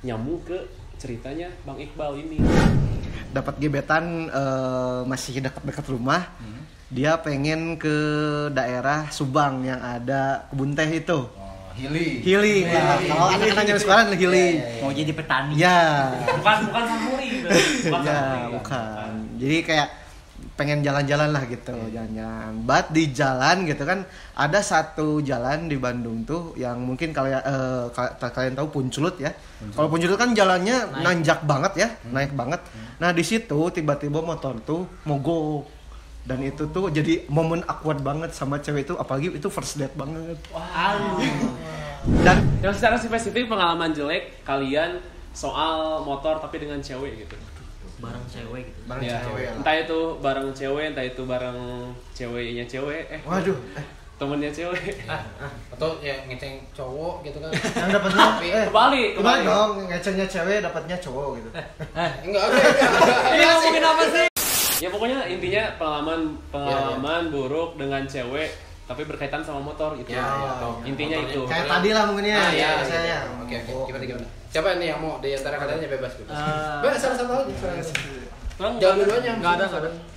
nyambung ke ceritanya Bang Iqbal ini. Dapat gebetan masih dekat-dekat rumah. Dia pengen ke daerah Subang yang ada kebun teh itu. Healing. Nah, kalau anak-anaknya sekolah healing. Mau jadi petani. Ya. Bukan Samuri. Bukan. Jadi kayak pengen jalan-jalan lah gitu, jalan-jalan. But di jalan gitu kan ada satu jalan di Bandung tuh yang mungkin kalian tahu Punculut ya. Kalau Punculut kan jalannya nanjak banget ya, naik banget. Nah, di situ tiba-tiba motor tuh mogok. Dan itu tuh jadi momen awkward banget sama cewek itu, apalagi itu first date banget. Wow. Dan yang secara spesifik pengalaman jelek kalian soal motor tapi dengan cewek gitu. Bareng cewek gitu. bareng Ya, cewek lah. entah itu bareng cewek, entah itu bareng ceweknya cewek. Waduh, temennya cewek. Atau ya ngeceng cowok gitu kan. yang dapatnya Kembali. kembali dong, ngecengnya cewek dapatnya cowok gitu. Enggak. Ini ngomongin apa sih? Ya pokoknya intinya pengalaman buruk dengan cewek tapi berkaitan sama motor itu. Ya, intinya motornya. itu. Kayak tadi lah mungkin ya. Saya. Oke. Gimana? Siapa nih yang mau di antara kalian bebas? Bebas salah satu aja. Jangan dua-duanya. Enggak ada.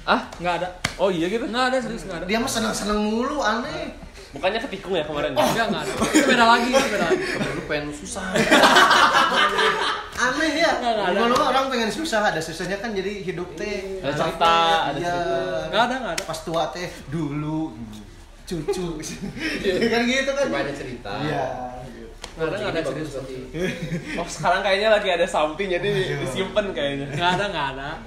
Ah? Enggak ada. Oh iya gitu. Enggak ada, serius enggak ada. Dia mah seneng-seneng mulu, aneh. Bukannya ketikung ya kemarin? Enggak ada. Itu beda lagi. Lu pengen susah. Aneh ya. Nggak ada. Gimana orang pengen susah, ada susahnya kan jadi hidup teh. Ada cerita, ada Iya. cerita. Enggak ada. Pas tua teh dulu cucu. Kan gitu kan. Coba ada cerita. Iya. Enggak ada serius. Oh sekarang kayaknya lagi ada samping jadi disimpan kayaknya. Enggak ada.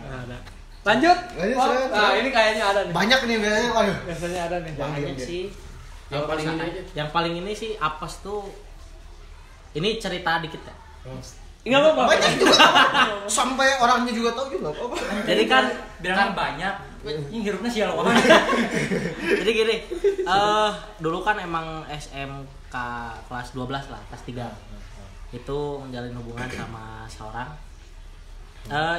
Lanjut. Lanjut. Nah, ini kayaknya ada nih. Banyak nih biasanya. Waduh. Biasanya ada nih. Banyak sih. Yang paling ini aja. Yang paling ini sih apes tuh. Ini cerita dikit ya. Enggak apa-apa. Banyak juga. Sampai orangnya juga tahu juga apa. Jadi kan Bilang banyak. Ini hirupnya sial banget. jadi gini. Dulu kan emang SMK kelas 12 lah, kelas 3. Itu menjalin hubungan sama seorang.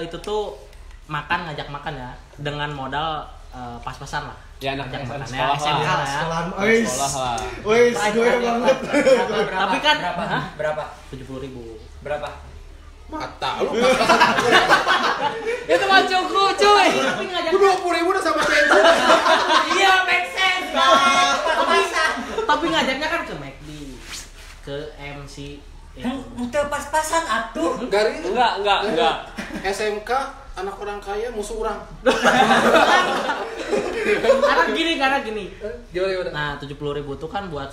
Itu tuh ngajak makan ya dengan modal pas-pasan lah. Ya anak Ngajak makan sekolah ya, SMK lah. lah ya. Sekolah lah. Wih, gue banget. Tapi kan Berapa? 70.000. Berapa? Mata lu. Itu mah cukup, cuy. Tapi ngajak 20.000 udah sama cewek. Iya, make sense. tapi ngajaknya kan ke McD, ke MC. Udah pas-pasan atuh. Garis Enggak. SMK anak orang kaya musuh orang. Karena gini. Gimana? Nah, 70.000 itu kan buat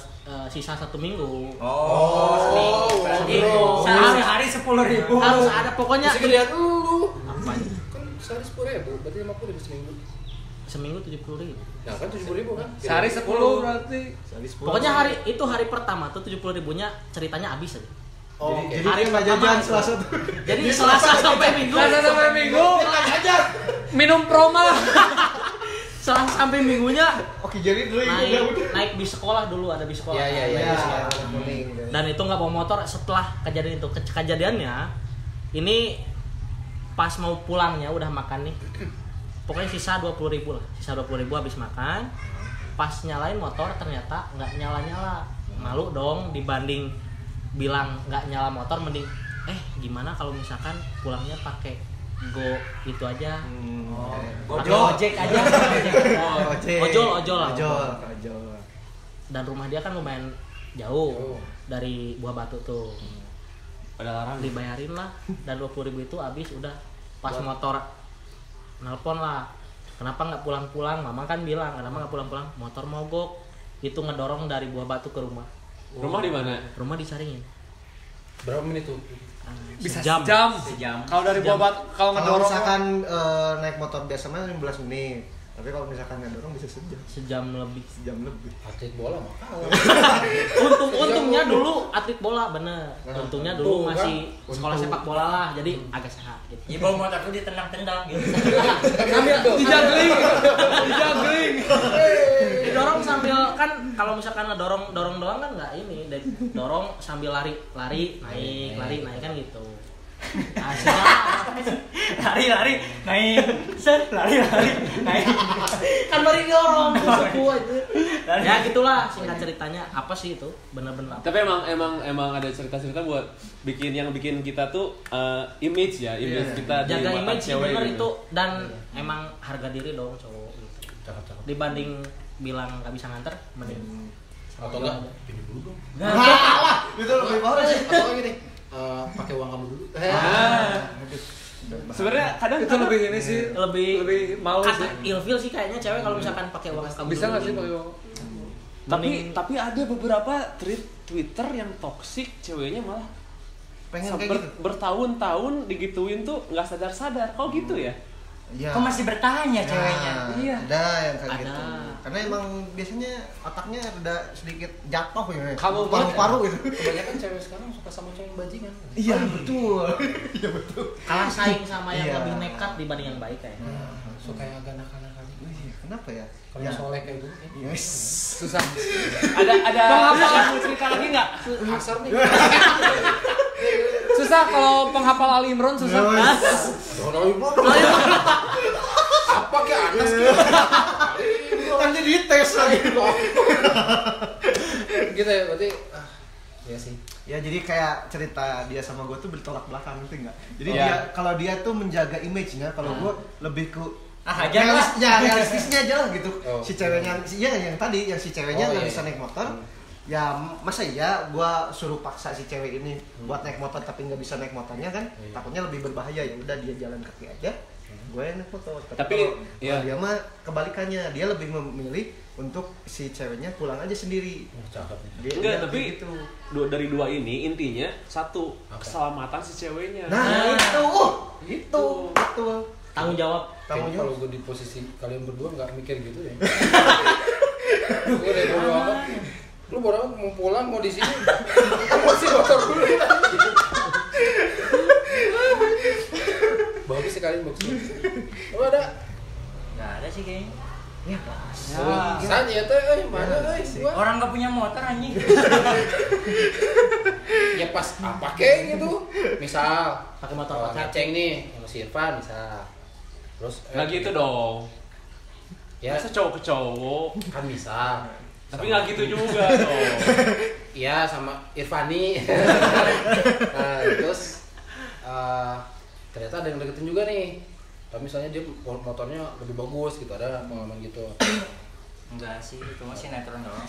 sisa 1 minggu. Oh. Jadi Sehari 10.000. harus ada pokoknya Masih gedean lu. apa Kan sehari 10.000, berarti 50.000 seminggu. seminggu 70.000. Nah kan 70.000 kan? Sehari 10 berarti. Pokoknya hari pertama tuh 70.000-nya ceritanya habis aja. Oh, Jadi jadi hari nggak pertama jajan itu. Selasa tuh. Jadi Selasa sampai Minggu. Selasa sampai Minggu. Minum proma. Selasa sampai Minggunya Oke, jadi dulu naik bis sekolah dulu, ada bis sekolah. Iya. Naik bis sekolah. kuning. Dan itu nggak bawa motor. Setelah kejadian itu, kejadiannya ini pas mau pulangnya udah makan nih, pokoknya sisa 20.000 lah, sisa 20.000 habis makan. Pas nyalain motor ternyata nggak nyala, malu dong dibanding bilang nggak nyala motor, mending gimana kalau misalkan pulangnya pakai Go itu aja, pakai ojek aja, ojol lah. Dan rumah dia kan lumayan jauh dari Buah Batu tuh. Pada larang Dibayarin lah, dan 20.000 itu habis udah. Pas motor nelpon lah, kenapa nggak pulang-pulang? Mama kan bilang kenapa nggak pulang-pulang, motor mogok. Itu ngedorong dari Buah Batu ke rumah. Rumah di mana? Rumah di Saringin. Berapa menit tuh? Bisa Sejam. sejam. Kalau dari Sejam. Bobat kalau Kalau ngedorong misalkan naik motor biasa mah 15 menit. Tapi kalau misalkan ngedorong bisa sejam. Sejam lebih. Atlet bola mah. Untungnya dulu atlet bola, bener. Untungnya dulu Untung, masih kan? sekolah sepak bola lah, jadi agak sehat gitu. Ya bawa motor tuh ditendang-tendang gitu. Sambil Dijagling. didorong sambil kan, kalau misalkan dorong doang kan nggak ini, dorong sambil lari naik kan gitu. Lari naik lari naik kan baru dorong suku itu ya gitulah singkat ceritanya apa sih itu benar-benar. Tapi emang ada cerita-cerita buat bikin kita tuh image kita jaga di mata image cewek bener gitu. itu dan emang harga diri dong cowok gitu. Dibanding bilang nggak bisa nganter mending atau enggak gini dulu dong. Itu lebih parah sih. Atau gini pakai uang kamu dulu. Sebenarnya kadang Itu lebih ini sih, lebih malu kata sih. ilfil sih kayaknya cewek kalau misalkan pakai uang kamu Bisa dulu. nggak sih pakai uang? tapi ada beberapa Twitter yang toksik, ceweknya malah Pengen kayak gitu. bertahun-tahun digituin tuh nggak sadar-sadar. Kok gitu ya? Iya. Kok masih bertahan ya ceweknya? Iya. Ada yang kayak Ada. gitu. Karena emang biasanya otaknya ada sedikit jatuh ya. Kamu paru-paru itu. Kebanyakan cewek sekarang suka sama cewek yang bajingan. Iya, betul. Kalah saing sama yang Iya. lebih nekat dibanding yang baik kayaknya. Suka yang agak nakal-nakal. Kenapa ya? Kalau soleh kayak gitu. Yes. Susah. Ada mau cerita lagi nggak? Kasar nih. Susah kalau penghafal Ali Imran susah. Apa ke atas? Kan jadi tes lagi. Gitu ya berarti ya sih. Ya jadi kayak cerita dia sama gue tuh bertolak belakang ngerti nggak? Jadi Iya. dia kalau dia tuh menjaga image-nya, kalau gue lebih ke Hajar lah. realistisnya aja lah gitu. Oh. Si ceweknya, yang tadi yang si ceweknya nggak iya. bisa naik motor. Ya masa iya gua suruh paksa si cewek ini buat naik motor tapi nggak bisa naik motornya kan? Iya. Takutnya lebih berbahaya, ya udah dia jalan kaki aja. Gue naik motor. Tapi, kalau iya. dia mah kebalikannya, dia lebih memilih untuk si ceweknya pulang aja sendiri. Cakep nih. Dia Enggak, lebih tapi gitu. dari dua ini intinya satu, Apa? keselamatan si ceweknya. Nah, itu betul. Tanggung jawab. Kamu Kayaknya kalau gue di posisi kalian berdua nggak mikir gitu ya. Gue udah bodo amat. Lu bodo amat mau pulang mau di sini. Masih motor dulu. Bagus sih kalian bagus. Lu ada? Nggak ada sih kayaknya. Ya, San ya teh, mana gua? Orang nggak punya motor anjing. Ya pas apa kek gitu. Misal Pakai motor pacar. ngeceng nih sama si Irfan misal. Terus Nggak gitu dong. Ya Masa cowok ke cowok? kan bisa. Tapi nggak gitu juga dong. Iya sama Irfani. Nah, terus ternyata ada yang deketin juga nih. Tapi misalnya dia motornya lebih bagus gitu, ada pengalaman gitu. Enggak sih, itu masih sinetron doang.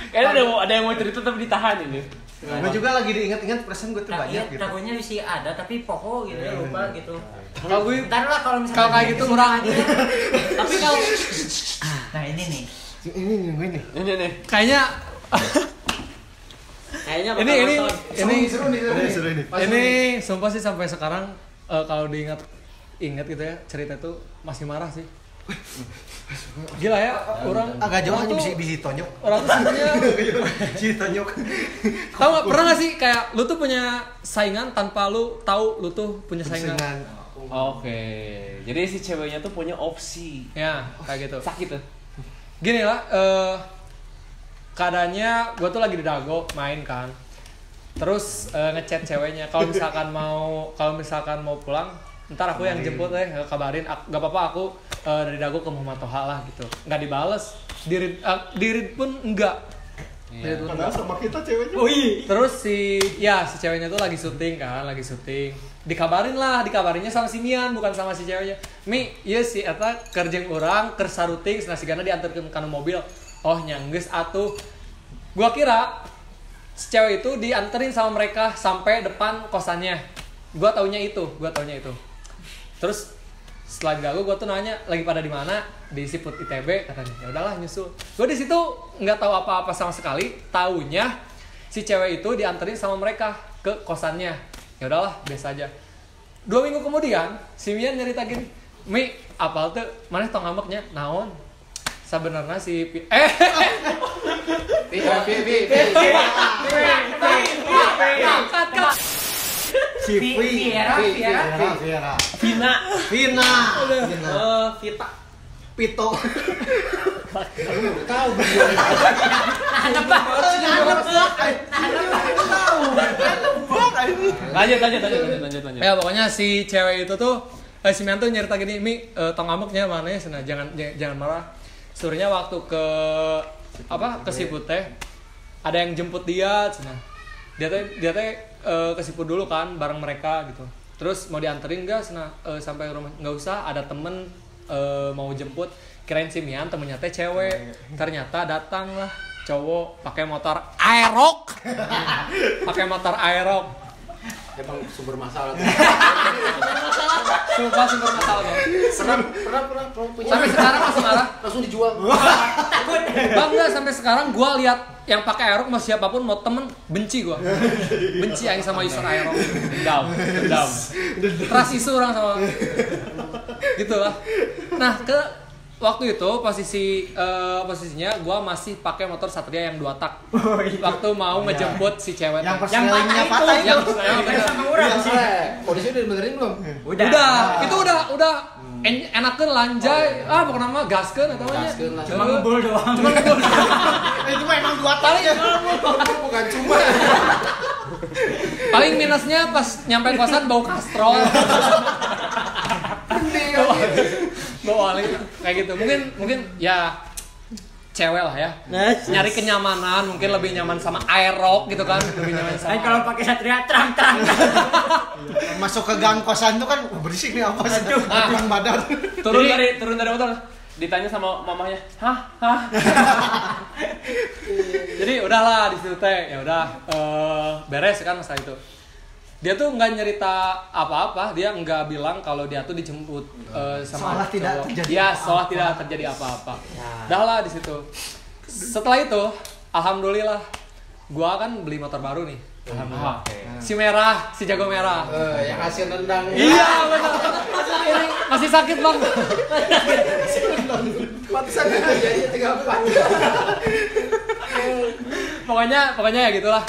Kayaknya ada yang mau cerita tapi ditahan ini. gue juga lagi diingat-ingat perasaan gue tuh banyak gitu. Takutnya sih ada tapi pokok gitu ya lupa gitu. Kalau gue Ntar lah kalau misalnya kalau kayak gitu kurang. Tapi kalau Nah ini nih. Ini Ini nih. Kayaknya bakal nonton. ini seru nih. ini sumpah sih sampai sekarang kalau diingat gitu ya cerita itu masih marah sih. Gila ya orang Agak jauh orang hanya tuh- bisa ditonyok. orang tuh sebenarnya Ditonyok. tahu nggak pernah nggak sih kayak lu tuh punya saingan tanpa lu tahu lu tuh punya saingan. Oke. Jadi si ceweknya tuh punya opsi. Ya kayak gitu. Sakit tuh. Gini lah, keadaannya gue tuh lagi di Dago main kan, terus ngechat ceweknya kalau misalkan mau pulang, ntar aku yang jemput kabarin, gak apa-apa aku dari Dago ke Muhammad Toha lah gitu, nggak dibales, dirit pun enggak. Iya. Padahal sama kita ceweknya. Terus si ceweknya tuh lagi syuting, dikabarinnya sama si Mian bukan sama si ceweknya. Mi, iya si eta kerjeng orang kersaruting senasigana diantarkeun kana mobil. Oh nyanggeus atuh. Gua kira si cewek itu dianterin sama mereka sampai depan kosannya. Gua taunya itu. Terus setelah gagal gua tuh nanya lagi pada di mana, di Siput ITB katanya. Ya udahlah nyusul. Gua di situ nggak tahu apa-apa sama sekali. Taunya si cewek itu dianterin sama mereka ke kosannya. Ya udahlah biasa aja. 2 minggu kemudian si Mian nyerita gini, Mi apal tuh mana tong ngambeknya naon sebenarnya si Si Viera. Vina. Vita. Vita. Pito. Tahu Lanjut. Ya pokoknya si cewek itu tuh si Mian tuh nyerita gini, Mi, tong amuknya mana ya, sana jangan marah. Sebenarnya waktu ke Siput teh ada yang jemput dia, sana. Dia teh ke Siput dulu kan bareng mereka gitu. Terus mau dianterin enggak sana sampai rumah? Enggak usah, ada temen mau jemput. Kirain si Mian temennya teh cewek. Ternyata datang lah cowok pakai motor Aerox. Emang sumber masalah. Sumpah sumber masalah bang. Pernah punya. Sampai sekarang masih marah. Langsung dijual. Bangga sampai sekarang gue lihat yang pakai Aerox mau siapapun mau temen benci gue. Benci aing sama user Aerox. Dendam. Trust isu orang sama. Gitulah. Nah waktu itu posisinya gue masih pakai motor Satria yang 2 tak. Waktu mau ngejemput si cewek Yang Yang persnelingnya patah patah itu. itu. Yang sama orang sih. Kondisinya udah dibenerin belum? udah enakeun lanjai. Pokoknya mah gaskeun eta mah. Gaskeun lah. Cuma ngebul doang. Itu mah emang 2 tak ya. Bukan cuma. Paling minusnya pas nyampe kosan bau kastrol. Bau oli kayak gitu. Mungkin ya cewek lah ya. Nyari kenyamanan, mungkin lebih nyaman sama Aerox gitu kan, lebih nyaman sama. Kan kalau pakai Satria terang. Masuk ke gang kosan tuh kan berisik nih apa sih? Yang badan. Turun dari motor. Ditanya sama mamanya, hah? Jadi udahlah di situ teh, ya udah beres kan masalah itu. Dia tuh nggak nyerita apa-apa, dia nggak bilang kalau dia tuh dijemput sama Seolah tidak cowok. terjadi Iya, apa-apa. seolah tidak terjadi apa-apa. Dah lah di situ. Setelah itu, alhamdulillah, gua kan beli motor baru nih. Alhamdulillah. Si jago merah. Yang hasil nendang. Iya benar. Ini masih sakit bang. Pantesan jadi 34. Pokoknya ya gitulah.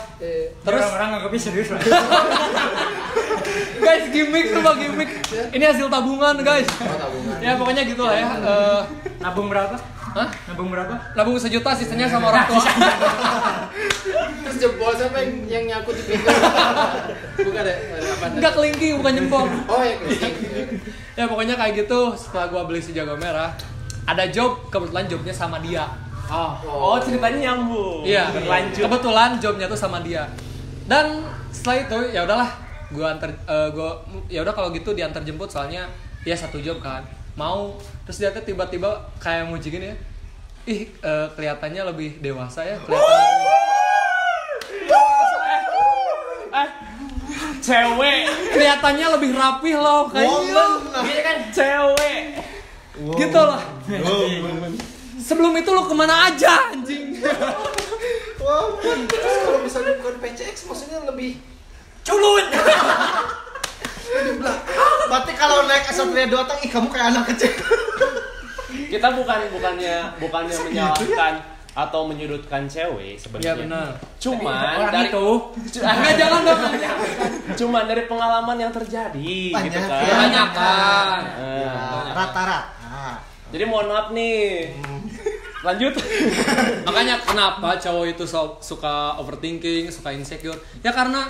Terus orang nganggapnya serius lah. Guys, gimmick tuh bang, gimmick. Ini hasil tabungan guys. Tabungan. Ya pokoknya gitulah ya. Nabung berapa? Hah? Nabung berapa? Nabung 1 juta, sisanya sama orang tua. Terus jempol siapa yang nyangkut di pintu? Bukan deh. Enggak kelingking, bukan jempol. Oh ya kelingking. Ya pokoknya kayak gitu. Setelah gua beli si jago merah, ada job, kebetulan jobnya sama dia. Oh, ceritanya nyambung. Iya, Berlanjut. kebetulan jobnya tuh sama dia. Dan setelah itu ya udahlah, ya udah kalau gitu diantar jemput soalnya dia 1 job kan. Mau terus dia tuh tiba-tiba kayak muji gini ya. Kelihatannya lebih dewasa ya, Cewek. kelihatannya lebih rapih loh kayaknya. Iya kan? Cewek. Gitu lah. Sebelum itu lu kemana aja anjing? Wow. Terus kalau misalnya bukan PCX maksudnya lebih Culun. Berarti kalau naik Satria 2 tak, kamu kayak anak kecil. Kita bukannya menyalahkan atau menyudutkan cewek sebenarnya. Iya benar. Cuman Orang dari itu. Enggak jangan dong. Cuman dari pengalaman yang terjadi Banyak gitu kan. ya. Banyak kan. Rata-rata. Jadi mohon maaf nih. Lanjut. Makanya kenapa cowok itu suka overthinking, suka insecure? Ya karena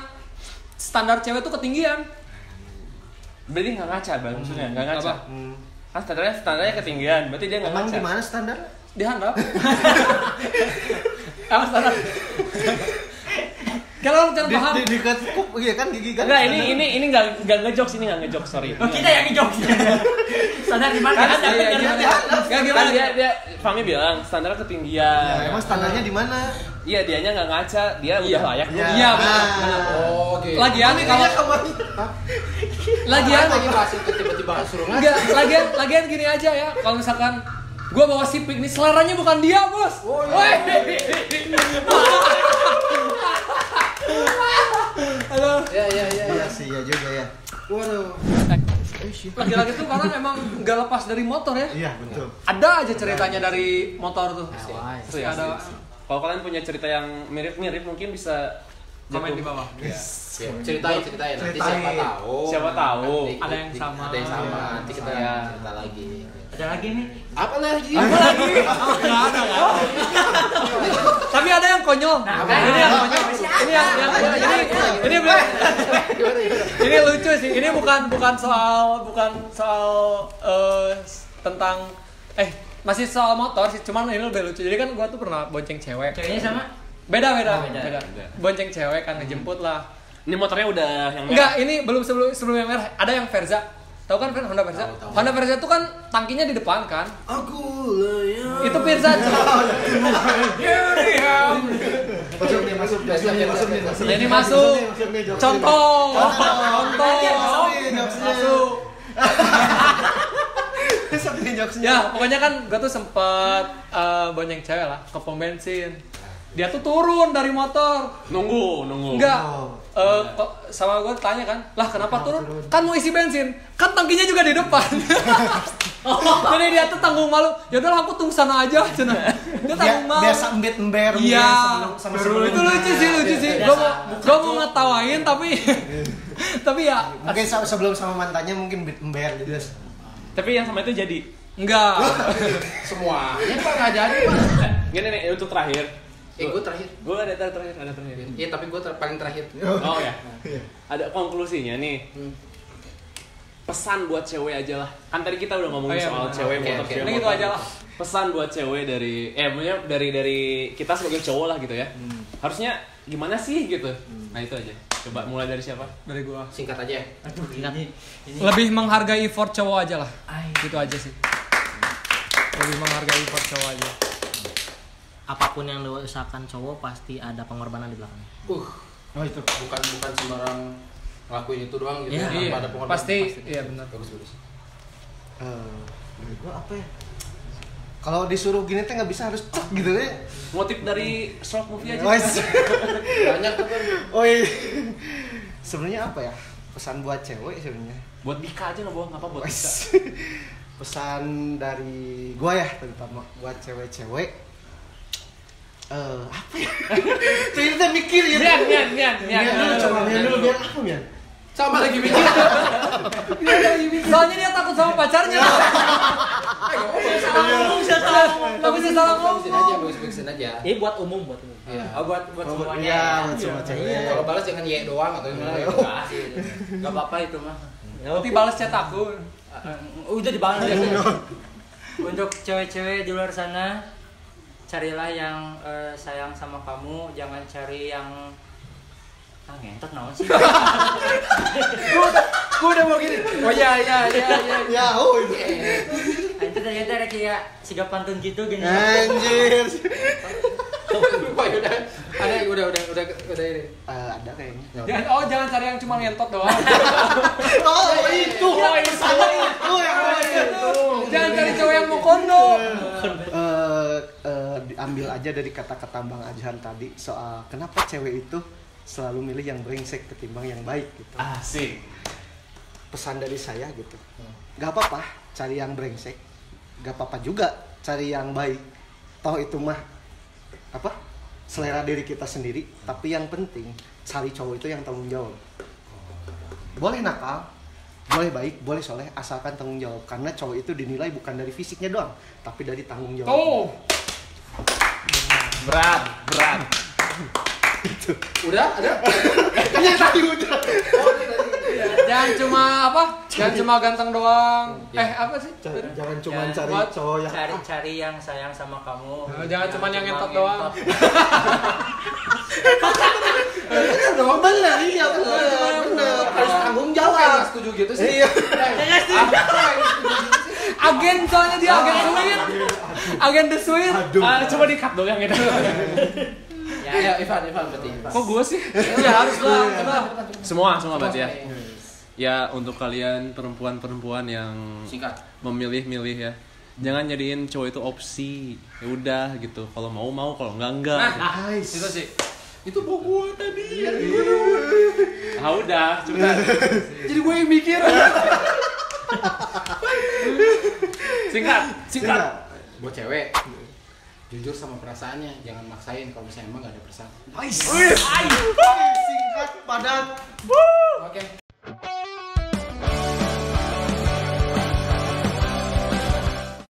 standar cewek tuh ketinggian. Berarti nggak ngaca bang, maksudnya nggak ngaca. Apa? Kan standarnya ketinggian, berarti dia nggak Emang ngaca. gimana standar? Dihandap. Emang standar. Kalau jangan paham. Di kup, iya kan gigi kan. Enggak, ini nggak ngejokes, ini nggak ngejokes, sorry. Oh, kita yang ngejokes. Sadar di mana? Kan, Sadar iya, bener. Gak Kan gimana? dia Fahmi bilang standar ketinggian. Ya, emang standarnya di mana? Iya, dianya nggak ngaca, dia udah layak. Iya benar. Oh, gitu. Lagian kalau lagian lagi bahas itu tiba-tiba suruh ngaca. enggak, lagian gini aja ya. Kalau misalkan gua bawa sipik nih, seleranya bukan dia, Bos. Oh, iya. Woi. Halo. Ya. sih ya juga ya. Waduh. Laki-laki tuh orang emang nggak lepas dari motor ya. Iya betul. Ada aja ceritanya dari motor tuh. Pasti ada. Kalau kalian punya cerita yang mirip-mirip mungkin bisa Komen jatuh. di bawah. Ya, ceritain nanti siapa tahu. Siapa tahu. Nanti Ada yang sama. Ada yang sama. Nanti kita Iya. cerita lagi. Ada lagi nih. Apa lagi? Nggak ada. Tapi ada yang konyol. Nah, ini yang konyol. masih ini lucu sih. Ini bukan soal tentang masih soal motor sih, cuman ini lebih lucu. Jadi kan gua tuh pernah bonceng cewek. Ceweknya sama? Beda. Bonceng cewek kan ngejemput lah. Ini motornya udah yang merah. Enggak, ini belum sebelum yang merah. Ada yang Verza. Tahu kan Honda Verza? Tahu. Honda Verza itu kan tangkinya di depan kan? Aku lah. Itu Verza. Masuk nih. Ini masuk. Contoh. Masuk. Ya, pokoknya kan gue tuh sempet bonceng cewek lah ke pom bensin. Dia tuh turun dari motor. Nunggu. Enggak. Kok sama gue tanya kan, lah kenapa turun? Kan mau isi bensin, kan tangkinya juga di depan. Jadi dia tuh tanggung malu. Ya udahlah aku tunggu sana aja, cenah. Dia tanggung malu. Biasa ember Iya. sebelum Itu lucu sih. Gue mau ngetawain tapi ya mungkin sebelum sama mantannya mungkin ember gitu. Tapi yang sama itu jadi. enggak. Semuanya Pak nggak jadi Pak. Gini nih untuk terakhir. Gue terakhir. Gue ada terakhir. Iya tapi gue paling terakhir. Oh ya. Ada konklusinya nih. Pesan buat cewek aja lah. Kan tadi kita udah ngomongin soal cewek motor. Ini gitu aja lah. Pesan buat cewek maksudnya dari kita sebagai cowok lah gitu ya. Harusnya gimana sih gitu. Nah itu aja. Coba mulai dari siapa? Dari gua. Singkat aja. Aduh, ini. Lebih menghargai effort cowok aja lah. Gitu aja sih. Lebih menghargai effort cowok aja. Apapun yang diusahakan cowok pasti ada pengorbanan di belakangnya. Oh itu. Bukan sembarang ngelakuin itu doang gitu. Iya. Tanpa ada pengorbanan. Pasti. Iya benar. Bagus. Dari gua apa ya? Kalau disuruh gini teh nggak bisa harus cek gitu ya. Motif dari short movie aja. Banyak tuh kan. Oh iya. Sebenarnya apa ya? Pesan buat cewek sebenarnya. Buat Bika aja nggak apa buat Bika. Pesan dari gua ya terutama buat cewek-cewek. Apa ya? Kita mikir ya. Nian. Coba dulu biar apa ya? Sama lagi mikir. Soalnya dia takut sama pacarnya. Nggak bisa salah ngomong. Bagusin aja. Ini buat umum. Iya. buat semuanya. Iya, buat semua cewek. Kalau balas jangan ye doang atau gimana. Gak apa-apa itu mah. Nanti balas chat aku. Udah dibalas ya. Untuk cewek-cewek di luar sana, carilah yang sayang sama kamu, jangan cari yang ngentot naon sih. Gue udah mau gini. Oh iya. Ya, oh itu. Itu ternyata kayak siga pantun gitu gini. Anjir. Udah ini. Ada kayaknya. Jangan cari yang cuma ngentot doang. Oh, itu. Sama itu yang Jangan cari cewek yang mau kondom. Diambil aja dari kata-kata Bang Ajhan tadi soal kenapa cewek itu selalu milih yang brengsek ketimbang yang baik gitu. Asik. Pesan dari saya gitu. Gak apa-apa cari yang brengsek. Gak apa-apa juga cari yang baik. Toh itu mah apa? Selera diri kita sendiri, tapi yang penting cari cowok itu yang tanggung jawab. Boleh nakal, boleh baik, boleh soleh, asalkan tanggung jawab. Karena cowok itu dinilai bukan dari fisiknya doang, tapi dari tanggung jawab. Oh. Berat. Udah? Ada? Iya tadi udah. Jangan cuma ganteng doang. Apa sih? Jangan cuma cari buat cowok yang Cari yang sayang sama kamu. Jangan cuma yang ngentot doang. bener, iya bener. Harus tanggung jawab. Nggak setuju gitu sih. Iya. Agen soalnya dia agen sweet. Agen the sweet. Coba di-cut dong yang itu. Ya, Ivan berarti. Kok gue sih? Ya harus lah. Semua berarti ya. Ya untuk kalian perempuan yang Singkat. memilih-milih ya. Jangan jadiin cowok itu opsi. Ya udah gitu. Kalau mau, kalau enggak. Itu sih. Itu bau gua tadi. Udah, cepetan. Jadi gue yang mikir. Singkat. Buat cewek, jujur sama perasaannya, jangan maksain kalau misalnya emang gak ada perasaan. Singkat, padat. Oke.